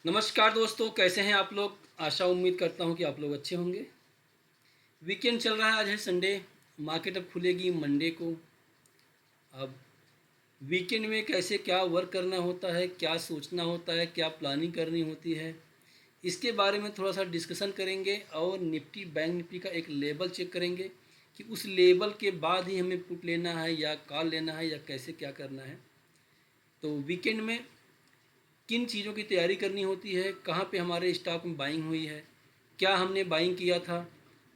नमस्कार दोस्तों, कैसे हैं आप लोग। आशा उम्मीद करता हूं कि आप लोग अच्छे होंगे। वीकेंड चल रहा है, आज है संडे। मार्केट अब खुलेगी मंडे को। अब वीकेंड में कैसे क्या वर्क करना होता है, क्या सोचना होता है, क्या प्लानिंग करनी होती है, इसके बारे में थोड़ा सा डिस्कशन करेंगे। और निफ्टी बैंक निफ्टी का एक लेवल चेक करेंगे कि उस लेवल के बाद ही हमें पुट लेना है या कॉल लेना है या कैसे क्या करना है। तो वीकेंड में किन चीज़ों की तैयारी करनी होती है, कहाँ पे हमारे स्टॉक में बाइंग हुई है, क्या हमने बाइंग किया था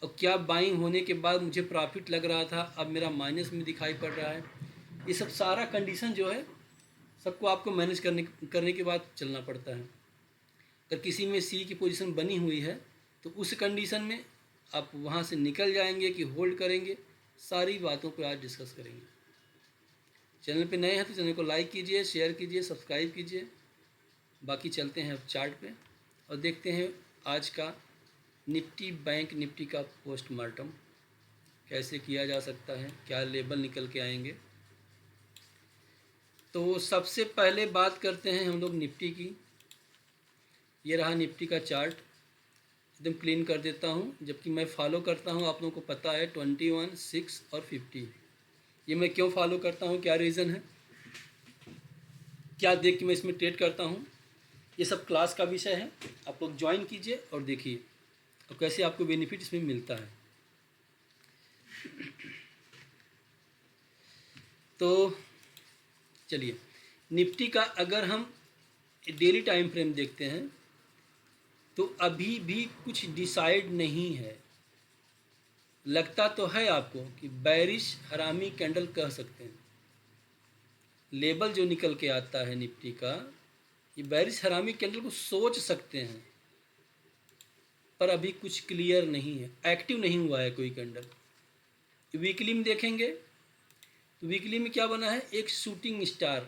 और क्या बाइंग होने के बाद मुझे प्रॉफिट लग रहा था, अब मेरा माइनस में दिखाई पड़ रहा है। ये सब सारा कंडीशन जो है सबको आपको मैनेज करने के बाद चलना पड़ता है। अगर किसी में सी की पोजीशन बनी हुई है तो उस कंडीशन में आप वहाँ से निकल जाएंगे कि होल्ड करेंगे, सारी बातों पर आज डिस्कस करेंगे। चैनल पे नए हैं तो चैनल को लाइक कीजिए, शेयर कीजिए, सब्सक्राइब कीजिए। बाकी चलते हैं अब चार्ट पे और देखते हैं आज का निफ्टी बैंक निफ्टी का पोस्टमार्टम कैसे किया जा सकता है, क्या लेवल निकल के आएंगे। तो सबसे पहले बात करते हैं हम लोग निफ्टी की। ये रहा निफ्टी का चार्ट, एकदम क्लीन कर देता हूँ। जबकि मैं फॉलो करता हूँ, आप लोगों को पता है, 21, 6 और 50। ये मैं क्यों फॉलो करता हूँ, क्या रीज़न है, क्या देख के मैं इसमें ट्रेड करता हूँ, ये सब क्लास का विषय है। आप लोग ज्वाइन कीजिए और देखिए और कैसे आपको बेनिफिट इसमें मिलता है। तो चलिए, निफ्टी का अगर हम डेली टाइम फ्रेम देखते हैं तो अभी भी कुछ डिसाइड नहीं है। लगता तो है आपको कि बैरिश हरामी कैंडल कह सकते हैं। लेवल जो निकल के आता है निफ्टी का, ये बैरिश हरामी कैंडल को सोच सकते हैं, पर अभी कुछ क्लियर नहीं है, एक्टिव नहीं हुआ है कोई कैंडल। वीकली में देखेंगे तो वीकली में क्या बना है, एक शूटिंग स्टार।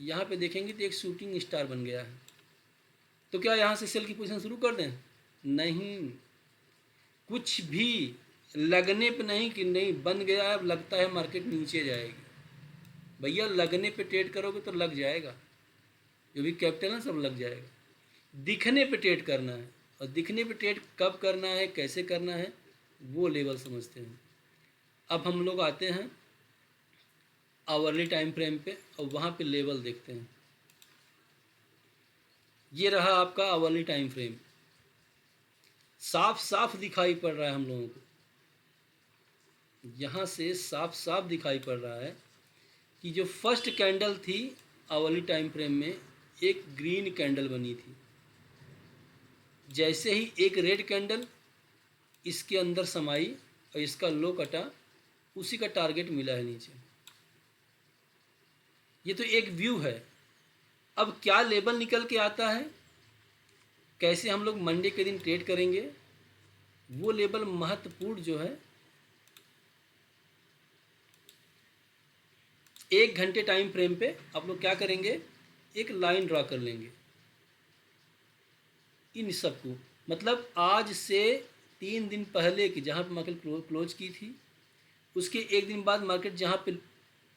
यहाँ पे देखेंगे तो एक शूटिंग स्टार बन गया है। तो क्या यहाँ से सेल की पोजीशन शुरू कर दें? नहीं, कुछ भी लगने पे नहीं कि नहीं बन गया है, अब लगता है मार्केट नीचे जाएगी। भैया लगने पे ट्रेड करोगे तो लग जाएगा, जो भी कैपिटल है सब लग जाएगा। दिखने पे ट्रेड करना है, और दिखने पे ट्रेड कब करना है, कैसे करना है, वो लेवल समझते हैं। अब हम लोग आते हैं आवरली टाइम फ्रेम पे और वहाँ पे लेवल देखते हैं। ये रहा आपका आवरली टाइम फ्रेम, साफ साफ दिखाई पड़ रहा है हम लोगों को। यहाँ से साफ साफ दिखाई पड़ रहा है कि जो फर्स्ट कैंडल थी आवरली टाइम फ्रेम में, एक ग्रीन कैंडल बनी थी। जैसे ही एक रेड कैंडल इसके अंदर समाई और इसका लो कटा, उसी का टारगेट मिला है नीचे। ये तो एक व्यू है। अब क्या लेवल निकल के आता है, कैसे हम लोग मंडे के दिन ट्रेड करेंगे, वो लेवल महत्वपूर्ण जो है 1 घंटे टाइम फ्रेम पे आप लोग क्या करेंगे, एक लाइन ड्रा कर लेंगे इन सबको। मतलब आज से 3 दिन पहले की जहाँ पे मार्केट क्लोज की थी, उसके एक दिन बाद मार्केट जहाँ पे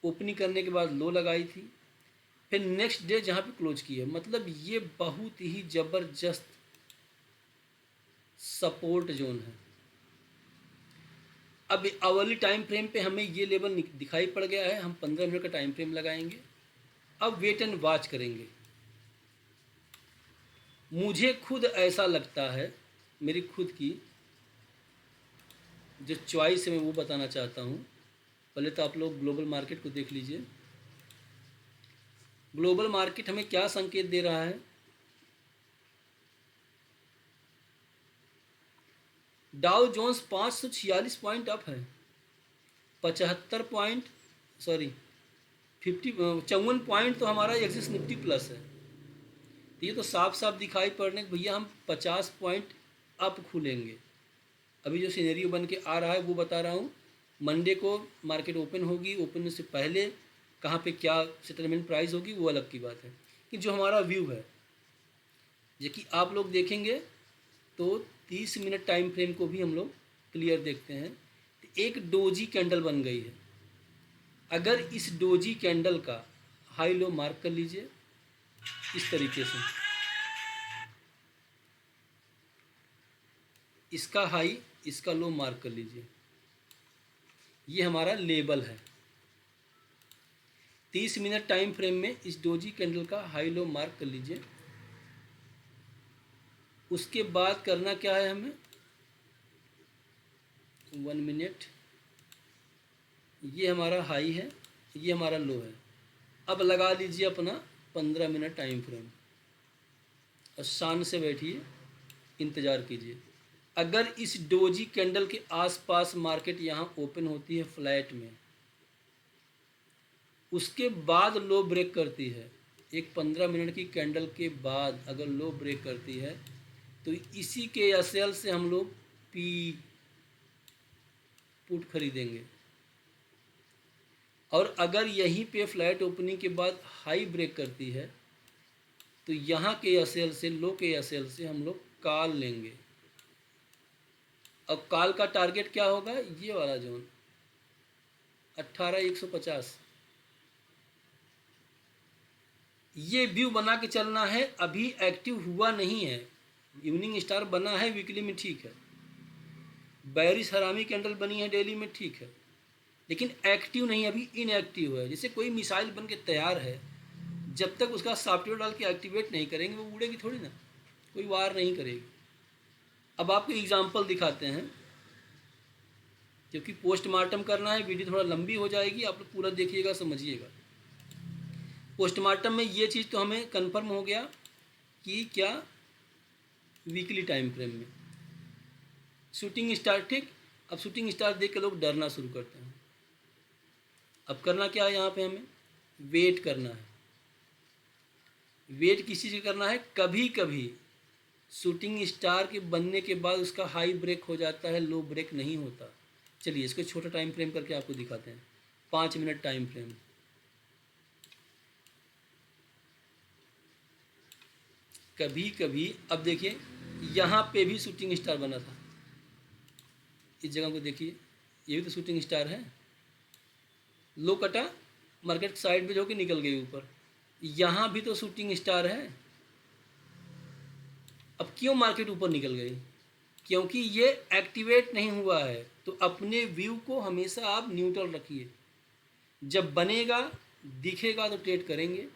ओपनिंग करने के बाद लो लगाई थी, फिर नेक्स्ट डे जहाँ पे क्लोज की है। मतलब ये बहुत ही ज़बरदस्त सपोर्ट जोन है। अब अवर्ली टाइम फ्रेम पे हमें ये लेवल दिखाई पड़ गया है, हम 15 मिनट का टाइम फ्रेम लगाएंगे। अब वेट एंड वॉच करेंगे। मुझे खुद ऐसा लगता है, मेरी खुद की जो चॉइस है मैं वो बताना चाहता हूँ। पहले तो आप लोग ग्लोबल मार्केट को देख लीजिए। ग्लोबल मार्केट हमें क्या संकेत दे रहा है, डाउ जोन्स 546 पॉइंट अप है, 75 पॉइंट, सॉरी 54 पॉइंट तो हमारा एक्सिस निफ्टी प्लस है। तो ये तो साफ साफ दिखाई पड़ने कि भैया हम 50 पॉइंट अप खुलेंगे। अभी जो सिनेरियो बन के आ रहा है वो बता रहा हूँ। मंडे को मार्केट ओपन होगी, ओपन से पहले कहाँ पे क्या सेटलमेंट प्राइस होगी वो अलग की बात है, कि जो हमारा व्यू है, जो कि आप लोग देखेंगे तो 30 मिनट टाइम फ्रेम को भी हम लोग क्लियर देखते हैं। तो एक डोजी कैंडल बन गई है। अगर इस डोजी कैंडल का हाई लो मार्क कर लीजिए इस तरीके से, इसका हाई, इसका लो मार्क कर लीजिए। ये हमारा लेबल है। 30 मिनट टाइम फ्रेम में इस डोजी कैंडल का हाई लो मार्क कर लीजिए। उसके बाद करना क्या है हमें, 1 मिनट, ये हमारा हाई है, ये हमारा लो है। अब लगा लीजिए अपना 15 मिनट टाइम फ्रेम और शान से बैठिए, इंतज़ार कीजिए। अगर इस डोजी कैंडल के आसपास मार्केट यहाँ ओपन होती है फ्लैट में, उसके बाद लो ब्रेक करती है, एक 15 मिनट की कैंडल के बाद अगर लो ब्रेक करती है तो इसी के एसएल से हम लोग पी पुट खरीदेंगे। और अगर यहीं पे फ्लैट ओपनिंग के बाद हाई ब्रेक करती है तो यहाँ के एसएल से, लो के एसएल से हम लोग कॉल लेंगे। अब कॉल का टारगेट क्या होगा, ये वाला जोन 18,150। ये व्यू बना के चलना है। अभी एक्टिव हुआ नहीं है, इवनिंग स्टार बना है वीकली में, ठीक है, बैरिश हरामी कैंडल बनी है डेली में, ठीक है, लेकिन एक्टिव नहीं, अभी इनएक्टिव है। जैसे कोई मिसाइल बन के तैयार है, जब तक उसका सॉफ्टवेयर डाल के एक्टिवेट नहीं करेंगे वो उड़ेगी थोड़ी ना, कोई वार नहीं करेगी। अब आपको एग्जांपल दिखाते हैं, क्योंकि पोस्टमार्टम करना है, वीडियो थोड़ा लंबी हो जाएगी, आप लोग पूरा देखिएगा, समझिएगा। पोस्टमार्टम में ये चीज़ तो हमें कंफर्म हो गया कि क्या वीकली टाइम फ्रेम में शूटिंग स्टार, ठीक। अब शूटिंग स्टार देख के लोग डरना शुरू करते हैं। अब करना क्या है, यहाँ पे हमें वेट करना है। वेट किसी से करना है, कभी कभी शूटिंग स्टार के बनने के बाद उसका हाई ब्रेक हो जाता है, लो ब्रेक नहीं होता। चलिए इसको छोटा टाइम फ्रेम करके आपको दिखाते हैं, 5 मिनट टाइम फ्रेम। कभी कभी अब देखिए यहाँ पे भी शूटिंग स्टार बना था, इस जगह को देखिए, ये भी तो शूटिंग स्टार है। लो कटा, मार्केट साइड में होकर निकल गई ऊपर, यहाँ भी तो शूटिंग स्टार है। अब क्यों मार्केट ऊपर निकल गई, क्योंकि ये एक्टिवेट नहीं हुआ है। तो अपने व्यू को हमेशा आप न्यूट्रल रखिए। जब बनेगा, दिखेगा तो ट्रेड करेंगे,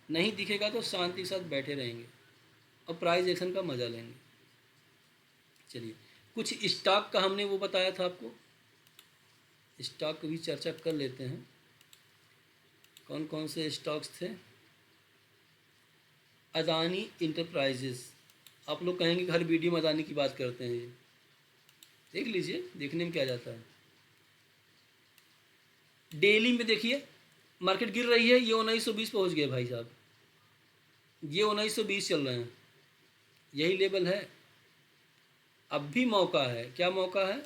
नहीं दिखेगा तो शांति के साथ बैठे रहेंगे और प्राइस एक्शन का मज़ा लेंगे। चलिए कुछ स्टॉक का हमने वो बताया था आपको, स्टॉक की भी चर्चा कर लेते हैं। कौन कौन से स्टॉक्स थे, अदानी इंटरप्राइजेस। आप लोग कहेंगे कि हर वीडियो में अदानी की बात करते हैं, ये देख लीजिए, देखने में क्या जाता है। डेली में देखिए मार्केट गिर रही है, ये 1920 पहुंच गए भाई साहब, ये 1920 चल रहे हैं, यही लेवल है। अब भी मौका है, क्या मौका है,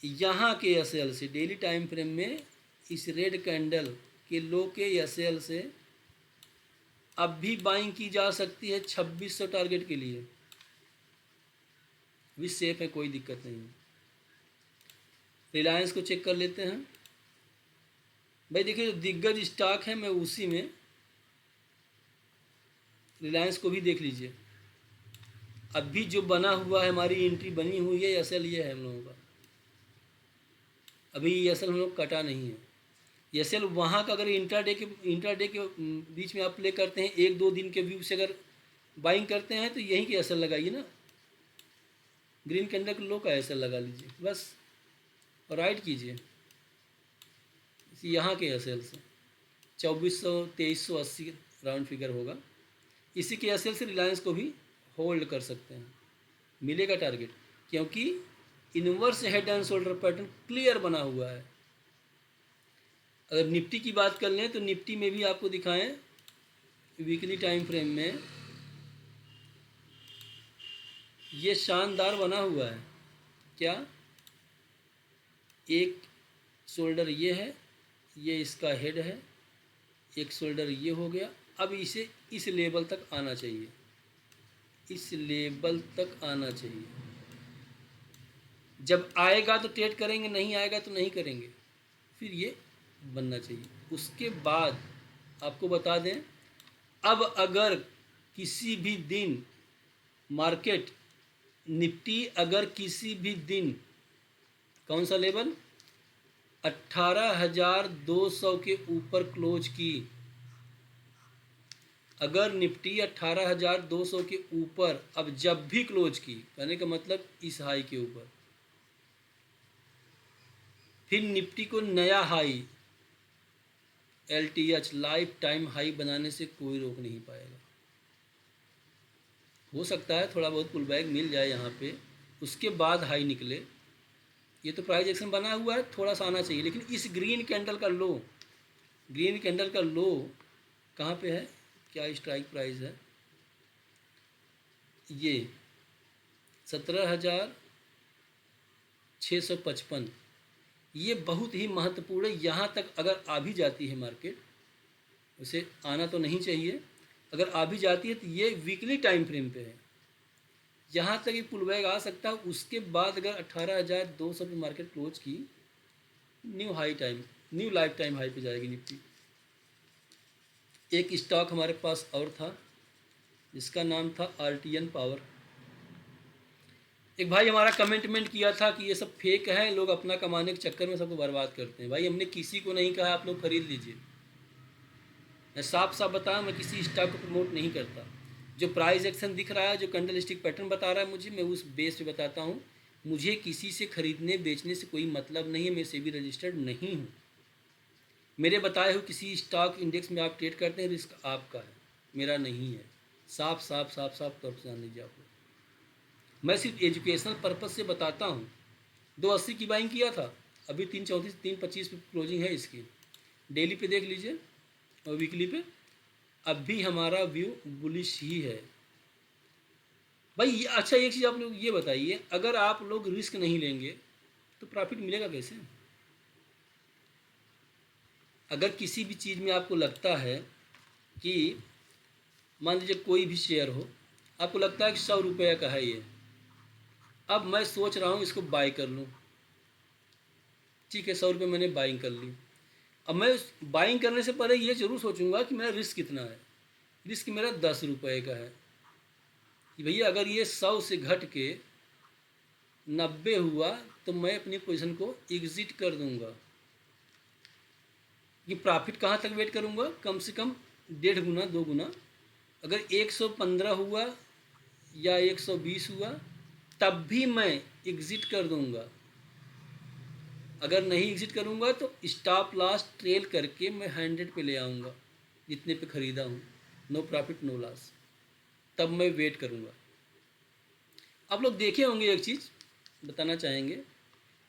यहाँ के एसएल से डेली टाइम फ्रेम में इस रेड कैंडल के लो के एसएल से अब भी बाइंग की जा सकती है 2600 टारगेट के लिए, भी सेफ है, कोई दिक्कत नहीं है। रिलायंस को चेक कर लेते हैं भाई। देखिए जो दिग्गज स्टॉक है, मैं उसी में रिलायंस को भी देख लीजिए। अभी जो बना हुआ है, हमारी एंट्री बनी हुई है, एसएल ये है हम लोगों का। अभी एसएल हम लोग कटा नहीं है। एसएल वहाँ का अगर इंट्राडे के बीच में आप प्ले करते हैं, 1-2 दिन के व्यू से अगर बाइंग करते हैं तो यहीं के एसएल लगाइए ना, ग्रीन कैंडल के लो का एसएल लगा लीजिए बस, और राइट कीजिए यहाँ के एसएल से 2400-2380 राउंड फिगर होगा। इसी के एसएल से रिलायंस को भी होल्ड कर सकते हैं, मिलेगा टारगेट, क्योंकि inverse head and shoulder pattern clear बना हुआ है। अगर निफ्टी की बात कर लें तो निफ्टी में भी आपको दिखाएं, वीकली टाइम फ्रेम में ये शानदार बना हुआ है। क्या, एक शोल्डर ये है, ये इसका हेड है, एक शोल्डर ये हो गया। अब इसे इस लेवल तक आना चाहिए, इस लेवल तक आना चाहिए। जब आएगा तो ट्रेड करेंगे, नहीं आएगा तो नहीं करेंगे, फिर ये बनना चाहिए। उसके बाद आपको बता दें, अब अगर किसी भी दिन मार्केट निफ्टी अगर किसी भी दिन, कौन सा लेवल, 18,200 के ऊपर क्लोज की, अगर निफ्टी 18,200 के ऊपर अब जब भी क्लोज की, कहने का मतलब इस हाई के ऊपर, फिर निफ्टी को नया high LTH life time high बनाने से कोई रोक नहीं पाएगा। हो सकता है थोड़ा बहुत पुल बैक मिल जाए यहाँ पे, उसके बाद हाई निकले। ये तो प्राइस एक्शन बना हुआ है, थोड़ा सा आना चाहिए, लेकिन इस ग्रीन कैंडल का लो, ग्रीन कैंडल का लो कहाँ पे है, क्या स्ट्राइक प्राइस है, ये 17,655, ये बहुत ही महत्वपूर्ण है। यहाँ तक अगर आ भी जाती है मार्केट, उसे आना तो नहीं चाहिए, अगर आ भी जाती है तो ये वीकली टाइम फ्रेम पे है, यहाँ तक ये पुल बैक आ सकता है। उसके बाद अगर 18,200 पे मार्केट क्लोज की, new high time, new life time high पे जाएगी निफ्टी। एक स्टॉक हमारे पास और था जिसका नाम था RTN पावर। एक भाई हमारा कमेंटमेंट किया था कि ये सब फेक है, लोग अपना कमाने के चक्कर में सबको बर्बाद करते हैं। भाई हमने किसी को नहीं कहा आप लोग खरीद लीजिए, मैं साफ साफ बताया, मैं किसी स्टॉक को प्रमोट नहीं करता। जो प्राइस एक्शन दिख रहा है, जो कैंडल स्टिक पैटर्न बता रहा है मुझे, मैं उस बेस पे बताता हूँ। मुझे किसी से खरीदने बेचने से कोई मतलब नहीं है, मैं सेबी रजिस्टर्ड नहीं हूँ। मेरे बताए हुए किसी स्टॉक इंडेक्स में आप ट्रेड करते हैं, रिस्क आपका है, मेरा नहीं है। साफ साफ साफ साफ तौर पर जान लीजिए आप लोग। मैं सिर्फ एजुकेशनल पर्पज़ से बताता हूँ। 280 की बाइंग किया था, अभी 334 325 पे क्लोजिंग है इसकी। डेली पे देख लीजिए और वीकली पे, अब भी हमारा व्यू बुलिश ही है भाई। अच्छा एक चीज़ आप लोग ये बताइए, अगर आप लोग रिस्क नहीं लेंगे तो प्रॉफिट मिलेगा कैसे? अगर किसी भी चीज़ में आपको लगता है कि मान लीजिए कोई भी शेयर हो, आपको लगता है कि 100 रुपये का है ये, अब मैं सोच रहा हूँ इसको बाई कर लूँ, ठीक है 100 रुपये मैंने बाइंग कर ली। अब मैं बाइंग करने से पहले ये ज़रूर सोचूंगा कि मेरा रिस्क कितना है। रिस्क मेरा 10 रुपये का है कि भैया अगर ये 100 से घट के 90 हुआ तो मैं अपनी पोजीशन को एग्ज़िट कर दूंगा। ये प्रॉफिट कहाँ तक वेट करूंगा, कम से कम 1.5 गुना 2 गुना। अगर 115 हुआ या 120 हुआ तब भी मैं एग्ज़िट कर दूंगा। अगर नहीं एग्ज़िट करूंगा तो स्टॉप लॉस ट्रेल करके मैं 100 पे ले आऊँगा, जितने पे ख़रीदा हूँ, नो प्रॉफिट नो लॉस, तब मैं वेट करूँगा। आप लोग देखे होंगे, एक चीज़ बताना चाहेंगे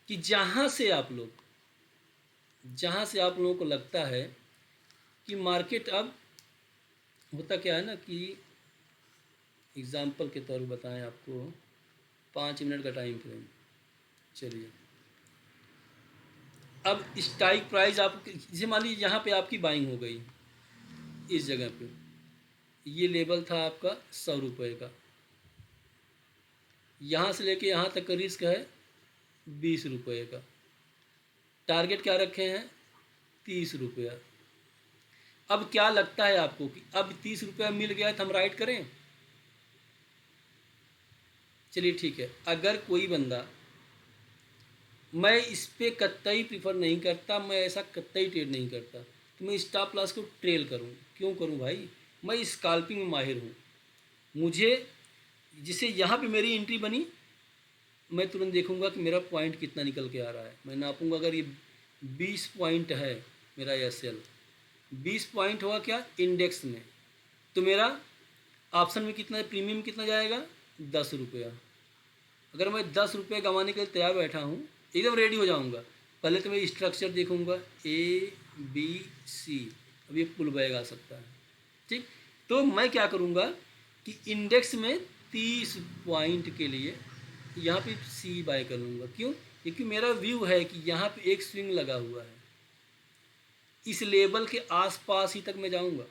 कि जहाँ से आप लोगों को लगता है कि मार्केट, अब होता क्या है ना कि एग्ज़ाम्पल के तौर पर बताएं आपको, 5 मिनट का टाइम फ्रेम, चलिए अब स्ट्राइक प्राइस आप जैसे मान लीजिए यहाँ पे आपकी बाइंग हो गई, इस जगह पे ये लेवल था आपका 100 रुपये का, यहाँ से लेके यहाँ तक का रिस्क है 20 रुपये का, टारगेट क्या रखे हैं 30 रुपया। अब क्या लगता है आपको कि अब 30 रुपया मिल गया तो हम राइट करें? चलिए ठीक है, अगर कोई बंदा, मैं इस पर कतई प्रीफर नहीं करता, मैं ऐसा कतई ट्रेड नहीं करता, तो मैं स्टॉप लॉस को ट्रेल करूं। क्यों करूं भाई? मैं स्कैल्पिंग में माहिर हूं। मुझे जिसे यहाँ पे मेरी एंट्री बनी, मैं तुरंत देखूंगा कि मेरा पॉइंट कितना निकल के आ रहा है, मैं नापूंगा। अगर ये 20 पॉइंट है मेरा SL, 20 पॉइंट हुआ क्या इंडेक्स में, तो मेरा ऑप्शन में कितना, प्रीमियम कितना जाएगा 10 रुपया। अगर मैं 10 रुपये कमाने के लिए तैयार बैठा हूँ, एकदम रेडी हो जाऊँगा, पहले तो मैं स्ट्रक्चर देखूँगा ABC, अब ये पुल बैक आ सकता है, ठीक। तो मैं क्या करूँगा कि इंडेक्स में 30 पॉइंट के लिए यहाँ पे C बाय कर लूँगा। क्यों? क्योंकि मेरा व्यू है कि यहाँ पे एक स्विंग लगा हुआ है, इस लेवल के आसपास ही तक मैं जाऊँगा।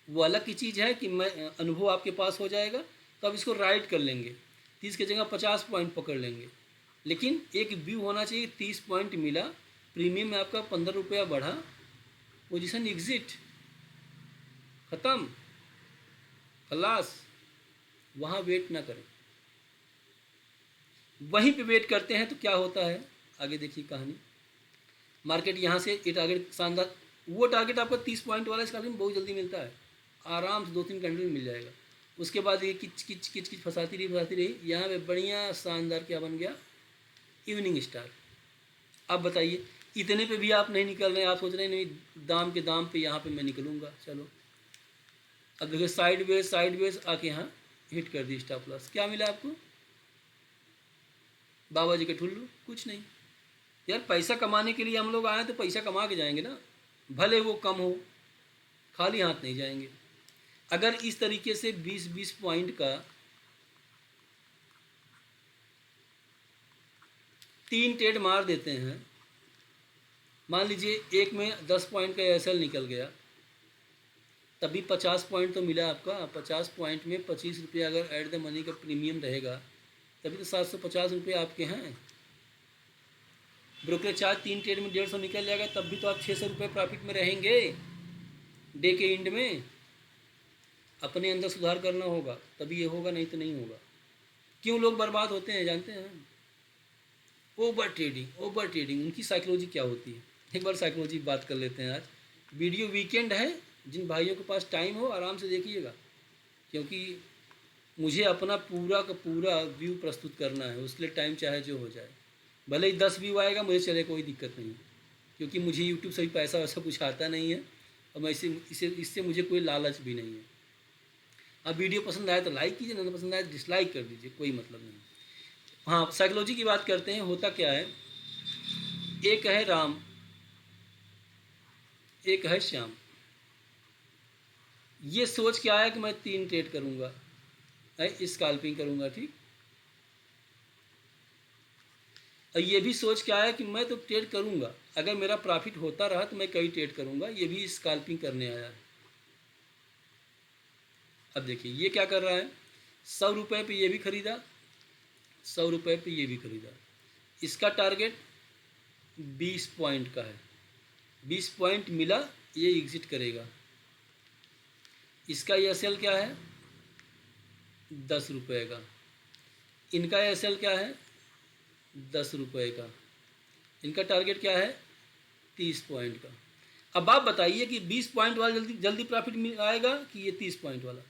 वो अलग की चीज़ है कि मैं अनुभव आपके पास हो जाएगा तो आप इसको राइट कर लेंगे, 30 की जगह 50 पॉइंट पकड़ लेंगे, लेकिन एक व्यू होना चाहिए। 30 पॉइंट मिला, प्रीमियम में आपका 15 रुपया बढ़ा, पोजीशन एग्जिट, ख़त्म, खलास, वहाँ वेट ना करें। वहीं पे वेट करते हैं तो क्या होता है, आगे देखिए कहानी। मार्केट यहाँ से ये टारगेट शानदार, वो टारगेट आपको 30 पॉइंट वाला स्कॉर्पियन बहुत जल्दी मिलता है, आराम से 2-3 घंटे में मिल जाएगा। उसके बाद ये किच किच किच किच फंसाती रही, यहाँ पे बढ़िया शानदार क्या बन गया, इवनिंग स्टार। अब बताइए इतने पे भी आप नहीं निकल रहे हैं, आप सोच रहे हैं नहीं दाम के दाम पे यहाँ पे मैं निकलूँगा, चलो। अब देखिए साइड वेज आके यहाँ हिट कर दी स्टॉप लॉस, क्या मिला आपको, बाबा जी के ठुल्लू, कुछ नहीं। यार पैसा कमाने के लिए हम लोग आए तो पैसा कमा के जाएंगे ना, भले वो कम हो, खाली हाथ नहीं जाएंगे। अगर इस तरीके से 20-20 पॉइंट का 3 ट्रेड मार देते हैं, मान लीजिए एक में 10 पॉइंट का एसएल निकल गया, तभी 50 पॉइंट तो मिला आपका। 50 पॉइंट में 25 रुपये अगर ऐड द मनी का प्रीमियम रहेगा, तभी तो 750 रुपये आपके हैं। ब्रोकरेज चार्ज 3 ट्रेड में 150 निकल जाएगा, तब भी तो आप 600 रुपये प्रॉफिट में रहेंगे। डे के एंड में अपने अंदर सुधार करना होगा, तभी ये होगा, नहीं तो नहीं होगा। क्यों लोग बर्बाद होते हैं जानते हैं, ओवर ट्रेडिंग। उनकी साइकोलॉजी क्या होती है, एक बार साइकोलॉजी बात कर लेते हैं आज। वीडियो वीकेंड है, जिन भाइयों के पास टाइम हो आराम से देखिएगा, क्योंकि मुझे अपना पूरा का पूरा व्यू प्रस्तुत करना है, उसके लिए टाइम चाहे जो हो जाए, भले ही 10 व्यू आएगा मुझे चले, कोई दिक्कत नहीं, क्योंकि मुझे यूट्यूब से भी पैसा वैसा कुछ आता नहीं है, और मैं इससे मुझे कोई लालच भी नहीं है। अब वीडियो पसंद आए तो लाइक कीजिए, नहीं पसंद आए तो डिसलाइक कर दीजिए, कोई मतलब नहीं। हाँ, साइकोलॉजी की बात करते हैं। होता क्या है, एक है राम, एक है श्याम। ये सोच के आया कि मैं 3 ट्रेड करूँगा, स्कैल्पिंग करूँगा, ठीक। और ये भी सोच के आया कि मैं तो ट्रेड करूँगा, अगर मेरा प्रॉफिट होता रहा तो मैं कई ट्रेड करूँगा। ये भी स्कैल्पिंग करने आया है। अब देखिए ये क्या कर रहा है, 100 रुपये पे ये भी खरीदा, 100 रुपये पे ये भी खरीदा। इसका टारगेट 20 पॉइंट का है, 20 पॉइंट मिला ये एग्जिट करेगा। इसका एसएल क्या है, 10 रुपये का। इनका एसएल क्या है, 10 रुपये का। इनका टारगेट क्या है, 30 पॉइंट का। अब आप बताइए कि 20 पॉइंट वाला जल्दी जल्दी प्रॉफिट आएगा कि ये 30 पॉइंट वाला।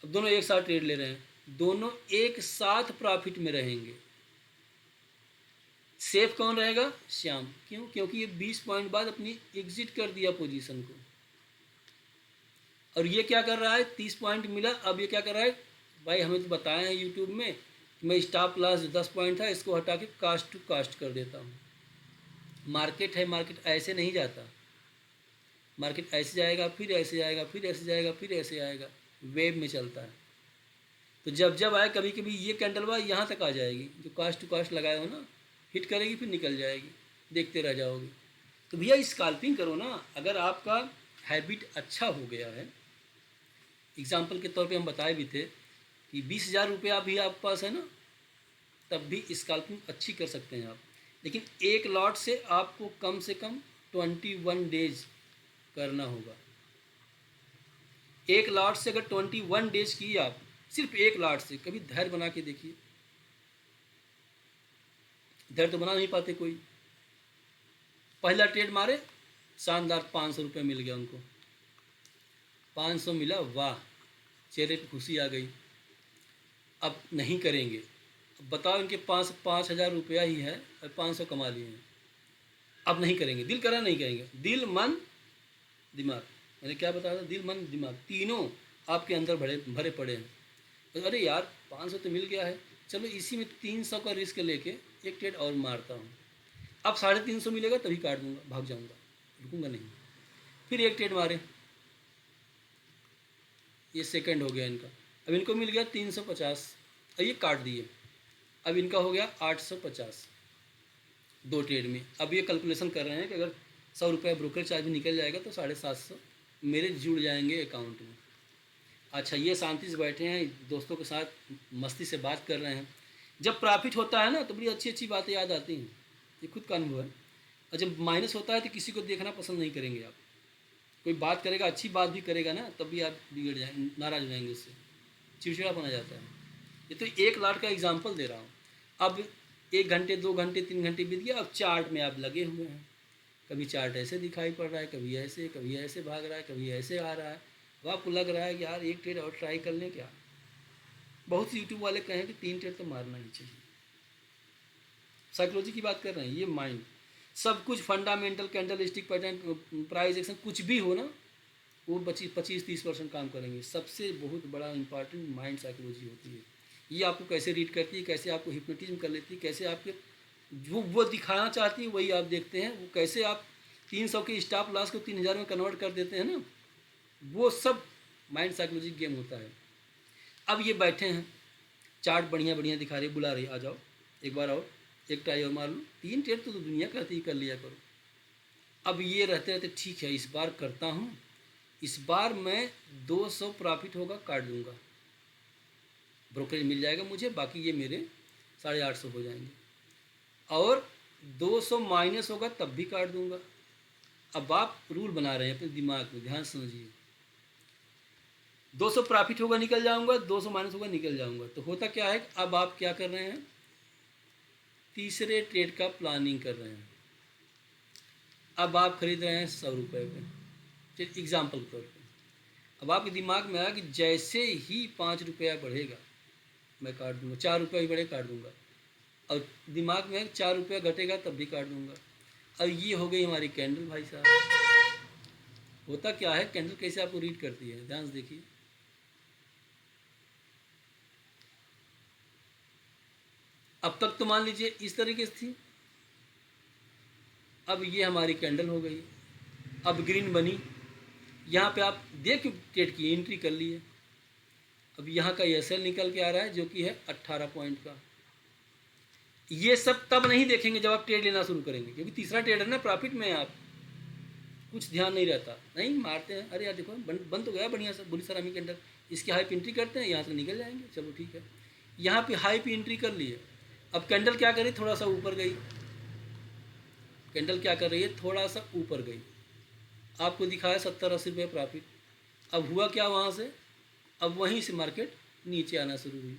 अब दोनों एक साथ ट्रेड ले रहे हैं, दोनों एक साथ प्रॉफिट में रहेंगे। सेफ कौन रहेगा, श्याम। क्यों, क्योंकि ये 20 पॉइंट बाद अपनी एग्जिट कर दिया पोजीशन को। और ये क्या कर रहा है, 30 पॉइंट मिला, अब ये क्या कर रहा है, भाई हमें तो बताया है यूट्यूब में, मैं स्टॉप लॉस 10 पॉइंट था इसको हटा के कास्ट टू कास्ट कर देता हूँ। मार्केट है, मार्केट ऐसे नहीं जाता, मार्केट ऐसे जाएगा, फिर ऐसे जाएगा, फिर ऐसे जाएगा, फिर ऐसे आएगा, वेव में चलता है। तो जब जब आए, कभी कभी ये कैंडल वाला यहाँ तक आ जाएगी, जो कास्ट टू कास्ट लगाए हो ना, हिट करेगी फिर निकल जाएगी, देखते रह जाओगे। तो भैया स्कैल्पिंग करो ना, अगर आपका हैबिट अच्छा हो गया है। एग्जाम्पल के तौर पे हम बताए भी थे कि 20,000 रुपया भी आपके पास है ना, तब भी स्कैल्पिंग अच्छी कर सकते हैं आप। लेकिन एक लॉट से आपको कम से कम 21 डेज करना होगा। एक लॉट से अगर 21 डेज किए आप, सिर्फ एक लॉट से, कभी धैर्य बना के देखिए। धैर्य तो बना नहीं पाते कोई। पहला ट्रेड मारे, शानदार 500 रुपये मिल गया उनको, 500 मिला, वाह, चेहरे पे खुशी आ गई। अब नहीं करेंगे, अब बताओ इनके पास 5,000 रुपया ही है और 500 कमा लिए हैं, अब नहीं करेंगे। दिल करा नहीं करेंगे, दिल मन दिमाग, मैंने क्या बताया था, दिल मन दिमाग तीनों आपके अंदर भरे पड़े हैं। तो अरे यार 500 तो मिल गया है, चलो इसी में 300 का रिस्क लेके एक ट्रेड और मारता हूँ। अब 350 मिलेगा तभी काट दूंगा, भाग जाऊंगा, रुकूंगा नहीं। फिर एक ट्रेड मारे, ये सेकंड हो गया इनका। अब इनको मिल गया 350 और ये काट दिए, अब इनका हो गया 850 दो ट्रेड में। अब ये कैलकुलेशन कर रहे हैं कि अगर 100 रुपये ब्रोकर चार्ज भी निकल जाएगा तो 750 मेरे जुड़ जाएंगे अकाउंट में। अच्छा, ये शांति से बैठे हैं, दोस्तों के साथ मस्ती से बात कर रहे हैं। जब प्रॉफिट होता है ना तो बड़ी अच्छी अच्छी बातें याद आती हैं, ये खुद का अनुभव है। और जब माइनस होता है तो किसी को देखना पसंद नहीं करेंगे आप। कोई बात करेगा, अच्छी बात भी करेगा ना, तब भी आप बिगड़ जाएंगे, नाराज़ हो जाएंगे, उससे चिड़चिड़ापन आ जाता है। ये तो 1 लाख का एग्जाम्पल दे रहा हूँ। अब 1 घंटे 2 घंटे 3 घंटे बीत गया, अब चार्ट में आप लगे हुए हैं। कभी चार्ट ऐसे दिखाई पड़ रहा है, कभी ऐसे भाग रहा है, कभी ऐसे आ रहा है। अब आपको लग रहा है कि यार एक ट्रेड और ट्राई कर लें क्या। बहुत से यूट्यूब वाले कहें कि 3 ट्रेड तो मारना ही चाहिए। साइकोलॉजी की बात कर रहे हैं, ये माइंड सब कुछ fundamental, candle stick pattern, price action, कुछ भी हो ना, वो 25-30% काम करेंगे। सबसे बहुत बड़ा इंपॉर्टेंट माइंड साइकोलॉजी होती है। ये आपको कैसे रीड करती है, कैसे आपको हिप्नोटिज्म कर लेती है, कैसे आपके जो वो दिखाना चाहती है वही आप देखते हैं, वो कैसे आप 300 के स्टॉप लॉस को 3000 में कन्वर्ट कर देते हैं ना, वो सब माइंड साइकोलॉजी गेम होता है। अब ये बैठे हैं, चार्ट बढ़िया बढ़िया दिखा रही, बुला रही, आ जाओ एक बार और, एक ट्राई और मार लो। 3 ट्रेड तो दुनिया कहती है कर लिया करो। अब ये रहते रहते ठीक है इस बार करता हूँ, इस बार मैं 200 प्रॉफिट होगा काट दूंगा, ब्रोकरेज मिल जाएगा मुझे, बाकी ये मेरे 850 हो जाएंगे, और 200 माइनस होगा तब भी काट दूंगा। अब आप रूल बना रहे हैं अपने दिमाग में, ध्यान समझिए। 200 प्रॉफिट होगा निकल जाऊंगा, 200 माइनस होगा निकल जाऊंगा। तो होता क्या है, अब आप क्या कर रहे हैं, तीसरे ट्रेड का प्लानिंग कर रहे हैं। अब आप खरीद रहे हैं 100 रुपये पे, एग्जाम्पल के तौर पर। अब आपके दिमाग में आया कि जैसे ही 5 रुपया बढ़ेगा मैं काट दूंगा, 4 रुपया ही बढ़े काट दूंगा, और दिमाग में 4 रुपया घटेगा तब भी काट दूंगा। और ये हो गई हमारी कैंडल भाई साहब। होता क्या है, कैंडल कैसे आपको रीड करती है, ध्यान से देखिए। अब तक तो मान लीजिए इस तरीके से थी, अब ये हमारी कैंडल हो गई, अब ग्रीन बनी, यहाँ पे आप देख ट्रेड की एंट्री कर ली है। अब यहाँ का एसएल निकल के आ रहा है जो कि है 18 पॉइंट का। ये सब तब नहीं देखेंगे जब आप ट्रेड लेना शुरू करेंगे, क्योंकि तीसरा ट्रेड है ना, प्रॉफिट में है आप, कुछ ध्यान नहीं रहता, नहीं मारते हैं, अरे यार देखो बंद तो गया बढ़िया सा बुरी सलामी के अंदर, इसकी हाई पे एंट्री करते हैं, यहाँ से निकल जाएंगे, चलो ठीक है। यहाँ पे हाई पे एंट्री कर लिए, अब कैंडल क्या करी, थोड़ा सा ऊपर गई, कैंडल क्या कर रही है, थोड़ा सा ऊपर गई, आपको दिखाया 70-80 रुपये प्रॉफिट। अब हुआ क्या वहाँ से, अब वहीं से मार्केट नीचे आना शुरू हुई।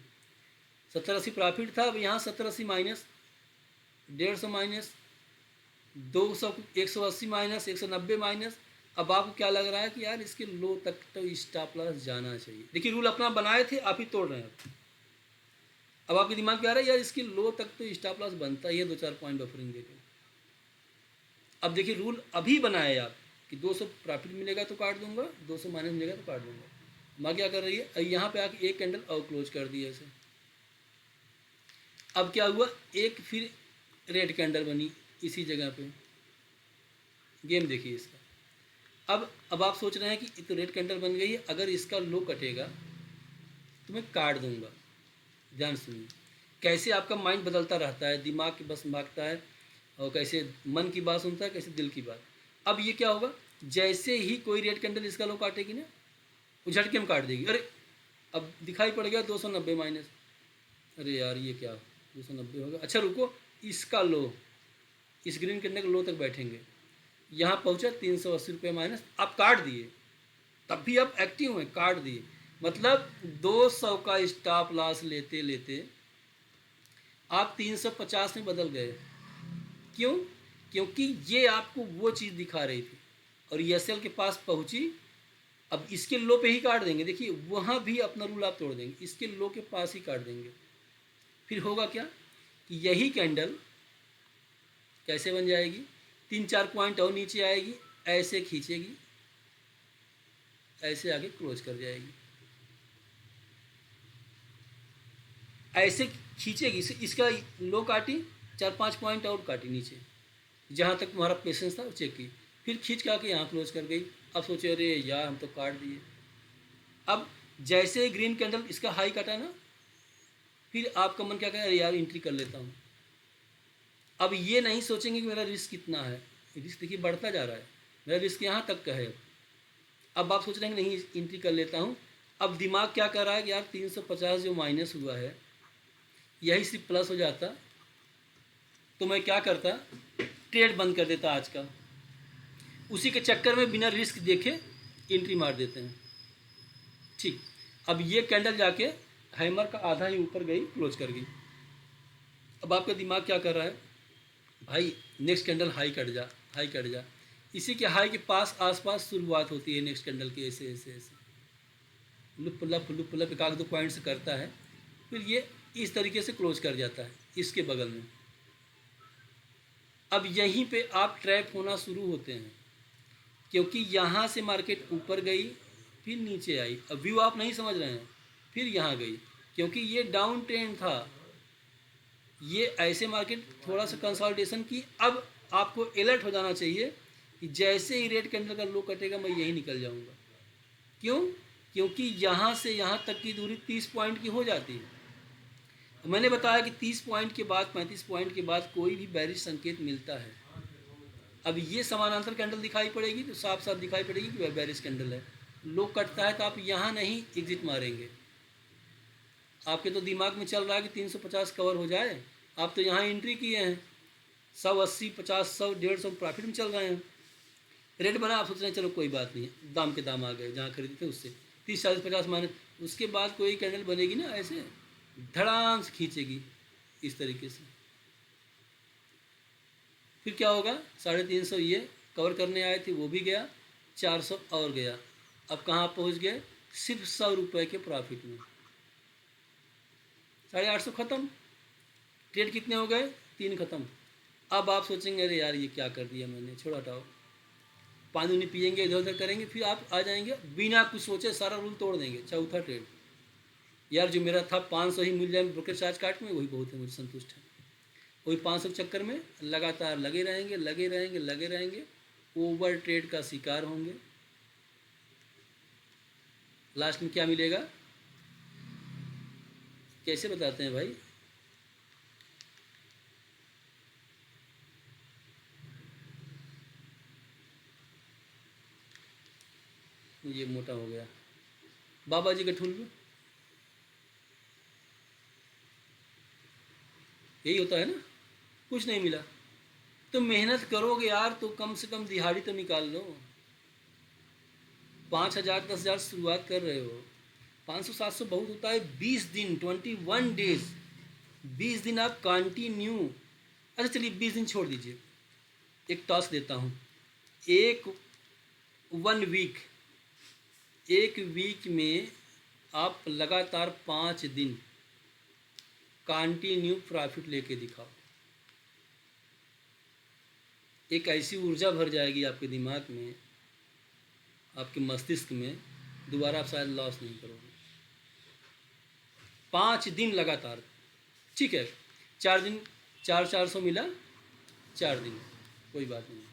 70-80 प्रॉफिट था, अब यहाँ 70-80 माइनस, 150 माइनस, 200, 180 माइनस, 190 माइनस। अब आपको क्या लग रहा है कि यार इसके लो तक तो स्टॉप लॉस जाना चाहिए। देखिए रूल अपना बनाए थे, आप ही तोड़ रहे हैं। अब आपके दिमाग में आ रहा है यार इसके लो तक तो स्टॉप लॉस बनता ही है, 2-4 पॉइंट बफरिंग देकर। अब देखिए रूल अभी बनाए आप कि 200 प्रॉफिट मिलेगा तो काट दूंगा, 200 माइनस मिलेगा तो काट दूंगा। माँ क्या कर रही है, यहाँ पे आके एक कैंडल और क्लोज कर दी ऐसे। अब क्या हुआ, एक फिर रेड कैंडल बनी इसी जगह पे। गेम देखिए इसका। अब आप सोच रहे हैं कि तो रेड कैंडल बन गई है, अगर इसका लो कटेगा तो मैं काट दूंगा। ध्यान सुनिए कैसे आपका माइंड बदलता रहता है, दिमाग की बस भागता है, और कैसे मन की बात सुनता है, कैसे दिल की बात। अब ये क्या होगा, जैसे ही कोई रेड कैंडल इसका लो काटेगी ना, वो झटके में काट देगी। अरे अब दिखाई पड़ गया 290 माइनस, अरे यार ये क्या 290 होगा, अच्छा रुको इसका लो, इस ग्रीन कैंडल के लो तक बैठेंगे, यहाँ पहुँचा 380 रुपये माइनस, आप काट दिए, तब भी आप एक्टिव हैं, काट दिए। मतलब 200 का स्टॉप लॉस लेते लेते आप 350 में बदल गए। क्यों, क्योंकि ये आपको वो चीज़ दिखा रही थी और एसएल के पास पहुंची। अब इसके लो पे ही काट देंगे, देखिए वहाँ भी अपना रूल आप तोड़ देंगे, इसके लो के पास ही काट देंगे। फिर होगा क्या कि यही कैंडल कैसे बन जाएगी, 3-4 पॉइंट और नीचे आएगी, ऐसे खींचेगी, ऐसे आगे क्लोज कर जाएगी, ऐसे खींचेगी, इसका लो काटी, 4-5 पॉइंट और काटी नीचे, जहाँ तक तुम्हारा पेशेंस था वो चेक की, फिर खींच के आके यहाँ क्लोज कर गई। अब सोचे अरे यार हम तो काट दिए। अब जैसे ही ग्रीन कैंडल इसका हाई काटा ना, फिर आपका मन क्या कहे, अरे यार एंट्री कर लेता हूँ। अब ये नहीं सोचेंगे कि मेरा रिस्क कितना है, रिस्क देखिए बढ़ता जा रहा है, मेरा रिस्क यहाँ तक का है। अब आप सोच रहे हैं कि नहीं एंट्री कर लेता हूँ। अब दिमाग क्या कर रहा है कि यार 350 जो माइनस हुआ है यही सिर्फ प्लस हो जाता तो मैं क्या करता, ट्रेड बंद कर देता आज का। उसी के चक्कर में बिना रिस्क देखे एंट्री मार देते हैं। ठीक, अब ये कैंडल जाके हैमर का आधा ही ऊपर गई, क्लोज कर गई। अब आपका दिमाग क्या कर रहा है, भाई नेक्स्ट कैंडल हाई कट जा, हाई कट जा। इसी के हाई के पास आसपास शुरुआत होती है नेक्स्ट कैंडल की, ऐसे ऐसे ऐसे लुप लप एक आध दो पॉइंट से करता है, फिर ये इस तरीके से क्लोज कर जाता है इसके बगल में। अब यहीं पे आप ट्रैप होना शुरू होते हैं, क्योंकि यहाँ से मार्केट ऊपर गई फिर नीचे आई। अब व्यू आप नहीं समझ रहे हैं, फिर यहाँ गई, क्योंकि ये डाउन ट्रेंड था। ये ऐसे मार्केट थोड़ा सा कंसोलिडेशन की। अब आपको अलर्ट हो जाना चाहिए कि जैसे ही रेड कैंडल का लो कटेगा मैं यहीं निकल जाऊंगा। क्यों? क्योंकि यहाँ से यहाँ तक की दूरी 30 पॉइंट की हो जाती है। मैंने बताया कि 30 पॉइंट के बाद 35 पॉइंट के बाद कोई भी बेरिश संकेत मिलता है। अब ये समानांतर कैंडल दिखाई पड़ेगी तो साफ साफ दिखाई पड़ेगी कि वह बेरिश कैंडल है। लो कटता है तो आप यहाँ नहीं एग्जिट मारेंगे। आपके तो दिमाग में चल रहा है कि 350 कवर हो जाए, आप तो यहाँ एंट्री किए हैं, 180 50 100 150 प्रॉफिट में चल रहे हैं। रेट बना, आप सोच रहे हैं चलो कोई बात नहीं, दाम के दाम आ गए जहाँ खरीदे थे उससे 30 40 50 माने। उसके बाद कोई कैंडल बनेगी ना ऐसे धड़ाम से खींचेगी इस तरीके से, फिर क्या होगा, 350 ये कवर करने आए थे वो भी गया, 400 और गया। अब कहाँ पहुँच गए, सिर्फ 100 रुपये के प्रॉफिट में। 850 खत्म, ट्रेड कितने हो गए, 3 खत्म। अब आप सोचेंगे अरे यार ये क्या कर दिया मैंने, छोड़ हटाओ, पानी नहीं पियेंगे, इधर उधर करेंगे, फिर आप आ जाएंगे बिना कुछ सोचे सारा रूल तोड़ देंगे। चौथा ट्रेड, यार जो मेरा था 500 ही मिल जाए ब्रोकर चार्ज काट में, वही बहुत है, मुझे संतुष्ट है। वही 500 के चक्कर में लगातार लगे रहेंगे लगे रहेंगे लगे रहेंगे, ओवर ट्रेड का शिकार होंगे। लास्ट में क्या मिलेगा, कैसे बताते हैं भाई, ये मोटा हो गया, बाबा जी का ठुल्लू, यही होता है ना, कुछ नहीं मिला तो मेहनत करोगे यार तो कम से कम दिहाड़ी तो निकाल लो। 5,000 10,000 शुरुआत कर रहे हो, 500 700 बहुत होता है। 20 दिन 21 डेज, 20 दिन आप कंटिन्यू, अच्छा चलिए 20 दिन छोड़ दीजिए, एक टास्क देता हूँ, एक 1 वीक, एक वीक में आप लगातार 5 दिन कंटिन्यू प्रॉफिट लेके दिखाओ। एक ऐसी ऊर्जा भर जाएगी आपके दिमाग में, आपके मस्तिष्क में, दोबारा आप शायद लॉस नहीं करोगे। 5 दिन लगातार, ठीक है, 4 दिन 400 मिला, 4 दिन कोई बात नहीं।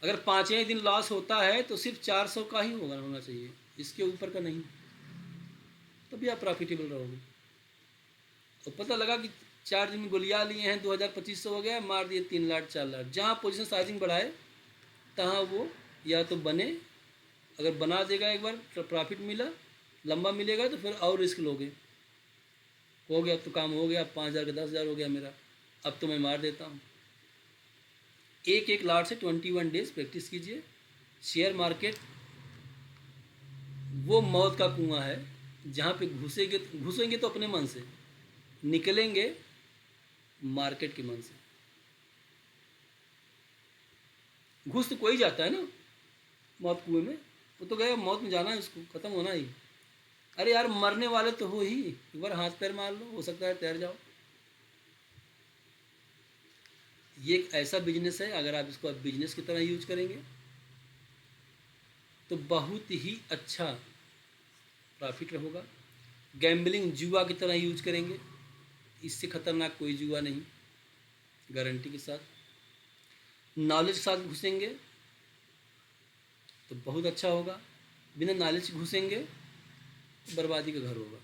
अगर 5वें दिन लॉस होता है तो सिर्फ 400 का ही होना चाहिए, इसके ऊपर का नहीं, तभी आप प्रॉफिटेबल रहोगे। तो पता लगा कि 4 दिन में गोलियाँ लिए हैं, 2,000 2500 हो गया, मार दिए 3 लाख 4 लाख। जहाँ पोजीशन साइजिंग बढ़ाए तहाँ वो या तो बने, अगर बना देगा एक बार तो प्रॉफिट मिला, लंबा मिलेगा तो फिर और रिस्क लोगे। हो गया अब तो काम हो गया, 5,000 का 10,000 हो गया मेरा, अब तो मैं मार देता हूँ। एक एक लाट से 21 डेज प्रैक्टिस कीजिए। शेयर मार्केट वो मौत का कुआं है जहाँ पे घुसेंगे तो अपने मन से, निकलेंगे मार्केट के मन से। घुस तो कोई जाता है ना मौत कुएं में, वो तो गया, मौत में जाना है, इसको ख़त्म होना ही। अरे यार मरने वाले तो हो ही, एक बार हाथ पैर मार लो, हो सकता है तैर जाओ। ये एक ऐसा बिजनेस है, अगर आप इसको बिजनेस की तरह यूज करेंगे तो बहुत ही अच्छा प्रॉफिट होगा। गैम्बलिंग जुआ की तरह यूज करेंगे, इससे खतरनाक कोई जुआ नहीं, गारंटी के साथ। नॉलेज के साथ घुसेंगे तो बहुत अच्छा होगा, बिना नॉलेज घुसेंगे तो बर्बादी का घर होगा।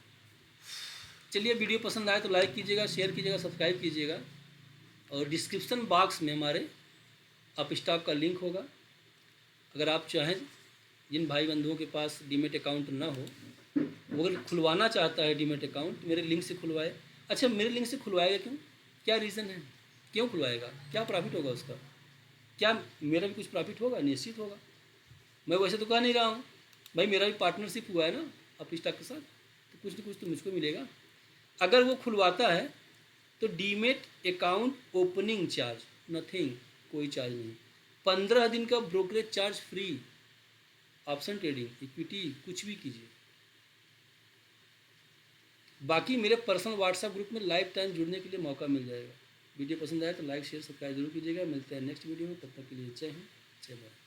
चलिए वीडियो पसंद आए तो लाइक कीजिएगा, शेयर कीजिएगा, सब्सक्राइब कीजिएगा, और डिस्क्रिप्शन बॉक्स में हमारे अप स्टॉक का लिंक होगा। अगर आप चाहें, जिन भाई बंधुओं के पास डीमेट अकाउंट ना हो, वो अगर खुलवाना चाहता है डीमेट अकाउंट, मेरे लिंक से खुलवाए। अच्छा मेरे लिंक से खुलवाएगा क्यों, क्या रीज़न है, क्यों खुलवाएगा, क्या प्रॉफिट होगा उसका, क्या मेरा भी कुछ प्रॉफिट होगा, निश्चित होगा। मैं वैसे तो कह नहीं रहा हूँ भाई, मेरा भी पार्टनरशिप हुआ है ना अप स्टॉक के साथ, तो कुछ न कुछ तो मुझको मिलेगा। अगर वो खुलवाता है तो demat account opening charge nothing, कोई चार्ज नहीं। 15 दिन का brokerage charge free. Option trading, equity, कुछ भी कीजिए। बाकी मेरे पर्सनल व्हाट्सएप ग्रुप में लाइफ टाइम जुड़ने के लिए मौका मिल जाएगा। वीडियो पसंद आए तो लाइक शेयर सब्सक्राइब जरूर कीजिएगा। मिलते हैं नेक्स्ट वीडियो में, तब तक के लिए जय हिंद, जय भारत।